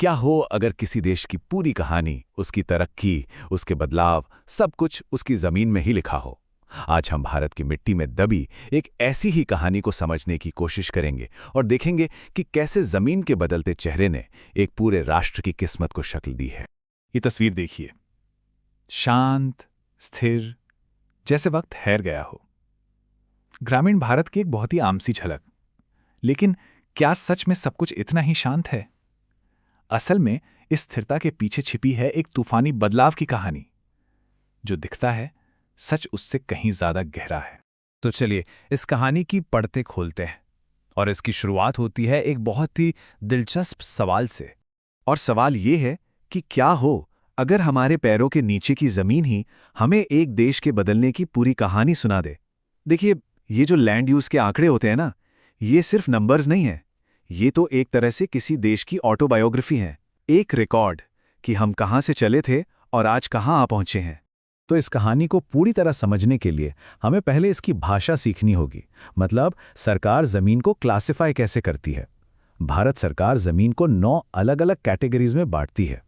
क्या हो अगर किसी देश की पूरी कहानी, उसकी तरक्की, उसके बदलाव, सब कुछ उसकी जमीन में ही लिखा हो। आज हम भारत की मिट्टी में दबी एक ऐसी ही कहानी को समझने की कोशिश करेंगे और देखेंगे कि कैसे जमीन के बदलते चेहरे ने एक पूरे राष्ट्र की किस्मत को शक्ल दी है। ये तस्वीर देखिए, शांत, स्थिर, जैसे वक्त ठहर गया हो। ग्रामीण भारत की एक बहुत ही आम सी झलक। लेकिन क्या सच में सब कुछ इतना ही शांत है? असल में इस स्थिरता के पीछे छिपी है एक तूफानी बदलाव की कहानी। जो दिखता है, सच उससे कहीं ज्यादा गहरा है। तो चलिए इस कहानी की पड़ते खोलते हैं। और इसकी शुरुआत होती है एक बहुत ही दिलचस्प सवाल से। और सवाल ये है कि क्या हो अगर हमारे पैरों के नीचे की जमीन ही हमें एक देश के बदलने की पूरी कहानी सुना दे। देखिए, ये जो लैंड यूज के आंकड़े होते हैं ना, ये सिर्फ नंबर्स नहीं है। ये तो एक तरह से किसी देश की ऑटोबायोग्राफी है, एक रिकॉर्ड कि हम कहाँ से चले थे और आज कहाँ आ पहुंचे हैं। तो इस कहानी को पूरी तरह समझने के लिए हमें पहले इसकी भाषा सीखनी होगी। मतलब सरकार जमीन को क्लासिफाई कैसे करती है। भारत सरकार जमीन को 9 अलग-अलग कैटेगरीज में बांटती है।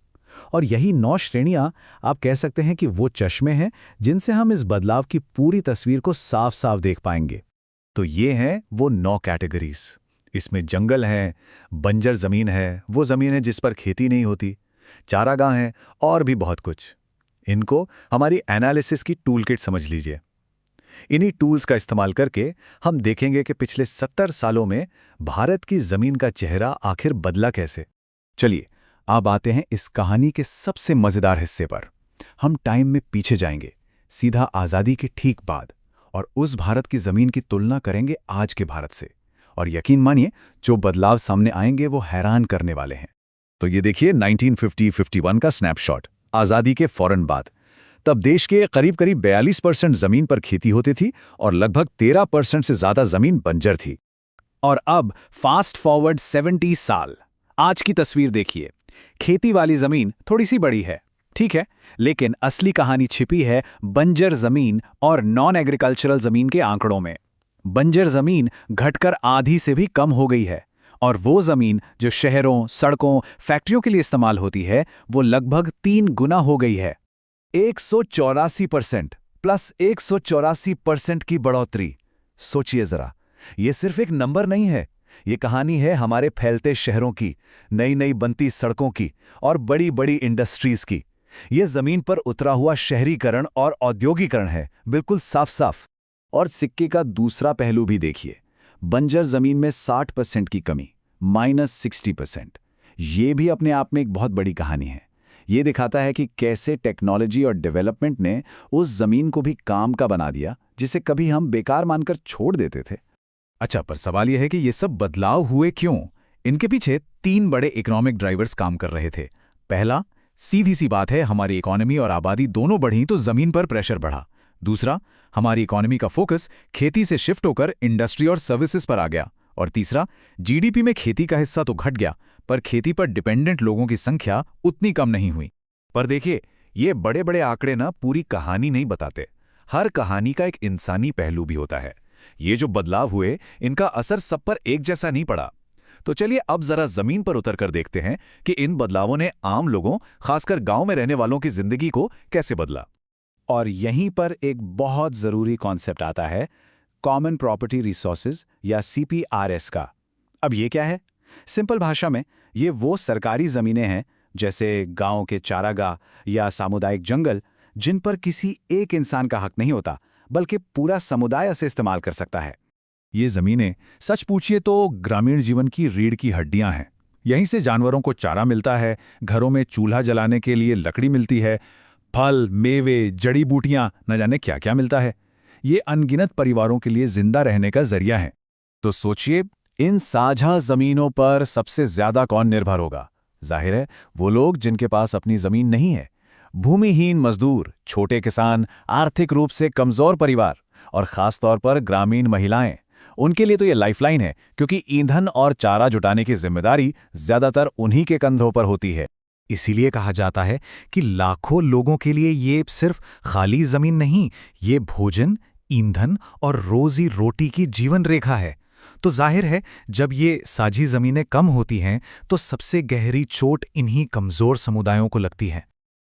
और यही 9 श्रेणियां आप कह सकते हैं कि वो चश्मे हैं जिनसे हम इस बदलाव की पूरी तस्वीर को साफ साफ देख पाएंगे। तो ये हैं वो 9 कैटेगरीज। इसमें जंगल है, बंजर जमीन है, वो जमीन है जिस पर खेती नहीं होती, चारागाह है और भी बहुत कुछ। इनको हमारी एनालिसिस की टूल किट समझ लीजिए। इन्हीं टूल्स का इस्तेमाल करके हम देखेंगे कि पिछले 70 सालों में भारत की जमीन का चेहरा आखिर बदला कैसे। चलिए अब आते हैं इस कहानी के सबसे मजेदार हिस्से पर। हम टाइम में पीछे जाएंगे, सीधा आज़ादी के ठीक बाद, और उस भारत की जमीन की तुलना करेंगे आज के भारत से। और यकीन मानिए, जो बदलाव सामने आएंगे वो हैरान करने वाले हैं। तो ये देखिए 1950-51 का स्नैपशॉट, आज़ादी के फौरन बाद। तब देश के करीब 42% जमीन पर खेती होती थी और लगभग 13% से ज्यादा जमीन बंजर थी। और अब फास्ट फॉरवर्ड 70 साल, आज की तस्वीर देखिए। खेती वाली जमीन थोड़ी सी बड़ी है, ठीक है, लेकिन असली कहानी छिपी है बंजर जमीन और नॉन एग्रीकल्चरल जमीन के आंकड़ों में। बंजर जमीन घटकर आधी से भी कम हो गई है, और वो जमीन जो शहरों, सड़कों, फैक्ट्रियों के लिए इस्तेमाल होती है, वो लगभग 3 गुना हो गई है। 184% प्लस 184% की बढ़ोतरी। सोचिए जरा, ये सिर्फ एक नंबर नहीं है, ये कहानी है हमारे फैलते शहरों की, नई नई बनती सड़कों की और बड़ी बड़ी इंडस्ट्रीज की। ये जमीन पर उतरा हुआ शहरीकरण और औद्योगिकरण है, बिल्कुल साफ साफ। और सिक्के का दूसरा पहलू भी देखिए, बंजर जमीन में 60% की कमी, -60%। ये भी अपने आप में एक बहुत बड़ी कहानी है। ये दिखाता है कि कैसे टेक्नोलॉजी और डेवलपमेंट ने उस जमीन को भी काम का बना दिया, जिसे कभी हम बेकार मानकर छोड़ देते थे। अच्छा, पर सवाल यह है कि ये सब बदलाव हुए क्यों? इनके पीछे 3 बड़े इकोनॉमिक ड्राइवर्स काम कर रहे थे। पहला, सीधी सी बात है, हमारी इकोनॉमी और आबादी दोनों बढ़ी तो जमीन पर प्रेशर बढ़ा। दूसरा, हमारी इकोनॉमी का फोकस खेती से शिफ्ट होकर इंडस्ट्री और सर्विसेज पर आ गया। और तीसरा, जीडीपी में खेती का हिस्सा तो घट गया, पर खेती पर डिपेंडेंट लोगों की संख्या उतनी कम नहीं हुई। पर देखिए, ये बड़े बड़े आंकड़े ना पूरी कहानी नहीं बताते। हर कहानी का एक इंसानी पहलू भी होता है। ये जो बदलाव हुए, इनका असर सब पर एक जैसा नहीं पड़ा। तो चलिए अब जरा जमीन पर उतर कर देखते हैं कि इन बदलावों ने आम लोगों, खासकर गांव में रहने वालों की जिंदगी को कैसे बदला। और यहीं पर एक बहुत जरूरी कॉन्सेप्ट आता है, कॉमन प्रॉपर्टी रिसोर्सेज या CPRS का। अब ये क्या है? सिंपल भाषा में ये वो सरकारी जमीनें हैं, जैसे गांव के चारागाह या सामुदायिक जंगल, जिन पर किसी एक इंसान का हक नहीं होता, बल्कि पूरा समुदाय इसे इस्तेमाल कर सकता है। ये जमीनें सच पूछिए तो ग्रामीण जीवन की रीढ़ की हड्डियां हैं। यहीं से जानवरों को चारा मिलता है, घरों में चूल्हा जलाने के लिए लकड़ी मिलती है, फल, मेवे, जड़ी बूटियां, न जाने क्या क्या मिलता है। ये अनगिनत परिवारों के लिए जिंदा रहने का जरिया है। तो सोचिए, इन साझा जमीनों पर सबसे ज्यादा कौन निर्भर होगा? जाहिर है, वो लोग जिनके पास अपनी जमीन नहीं है। भूमिहीन मजदूर, छोटे किसान, आर्थिक रूप से कमजोर परिवार और खासतौर पर ग्रामीण महिलाएं। उनके लिए तो ये लाइफलाइन है, क्योंकि ईंधन और चारा जुटाने की जिम्मेदारी ज्यादातर उन्हीं के कंधों पर होती है। इसीलिए कहा जाता है कि लाखों लोगों के लिए ये सिर्फ खाली जमीन नहीं, ये भोजन, ईंधन और रोजी रोटी की जीवन रेखा है। तो जाहिर है जब ये साझी ज़मीनें कम होती हैं तो सबसे गहरी चोट इन्हीं कमज़ोर समुदायों को लगती है।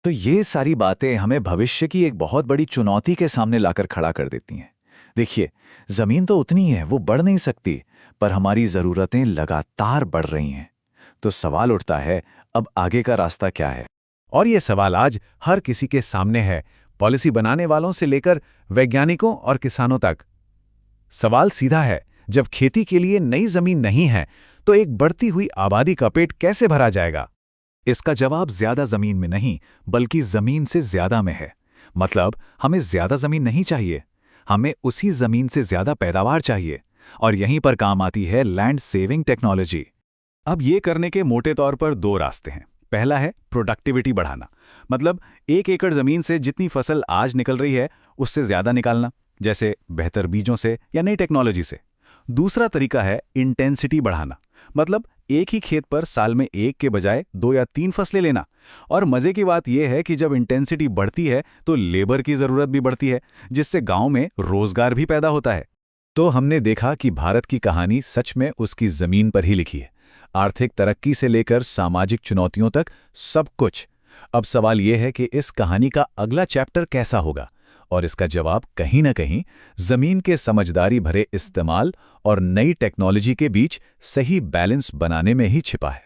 तो ये सारी बातें हमें भविष्य की एक बहुत बड़ी चुनौती के सामने लाकर खड़ा कर देती हैं। देखिए, ज़मीन तो उतनी है, वो बढ़ नहीं सकती, पर हमारी ज़रूरतें लगातार बढ़ रही हैं। तो सवाल उठता है, अब आगे का रास्ता क्या है? और ये सवाल आज हर किसी के सामने है, पॉलिसी बनाने वालों से लेकर वैज्ञानिकों और किसानों तक। सवाल सीधा है, जब खेती के लिए नई जमीन नहीं है तो एक बढ़ती हुई आबादी का पेट कैसे भरा जाएगा? इसका जवाब ज्यादा जमीन में नहीं, बल्कि जमीन से ज्यादा में है। मतलब हमें ज्यादा जमीन नहीं चाहिए, हमें उसी जमीन से ज्यादा पैदावार चाहिए। और यहीं पर काम आती है लैंड सेविंग टेक्नोलॉजी। अब ये करने के मोटे तौर पर दो रास्ते हैं। पहला है प्रोडक्टिविटी बढ़ाना, मतलब 1 एकड़ जमीन से जितनी फसल आज निकल रही है उससे ज्यादा निकालना, जैसे बेहतर बीजों से या नई टेक्नोलॉजी से। दूसरा तरीका है इंटेंसिटी बढ़ाना, मतलब एक ही खेत पर साल में 1 के बजाय 2 या 3 फसलें लेना। और मजे की बात यह है कि जब इंटेंसिटी बढ़ती है तो लेबर की जरूरत भी बढ़ती है, जिससे गांव में रोजगार भी पैदा होता है। तो हमने देखा कि भारत की कहानी सच में उसकी जमीन पर ही लिखी है। आर्थिक तरक्की से लेकर सामाजिक चुनौतियों तक सब कुछ। अब सवाल यह है कि इस कहानी का अगला चैप्टर कैसा होगा, और इसका जवाब कहीं न कहीं जमीन के समझदारी भरे इस्तेमाल और नई टेक्नोलॉजी के बीच सही बैलेंस बनाने में ही छिपा है।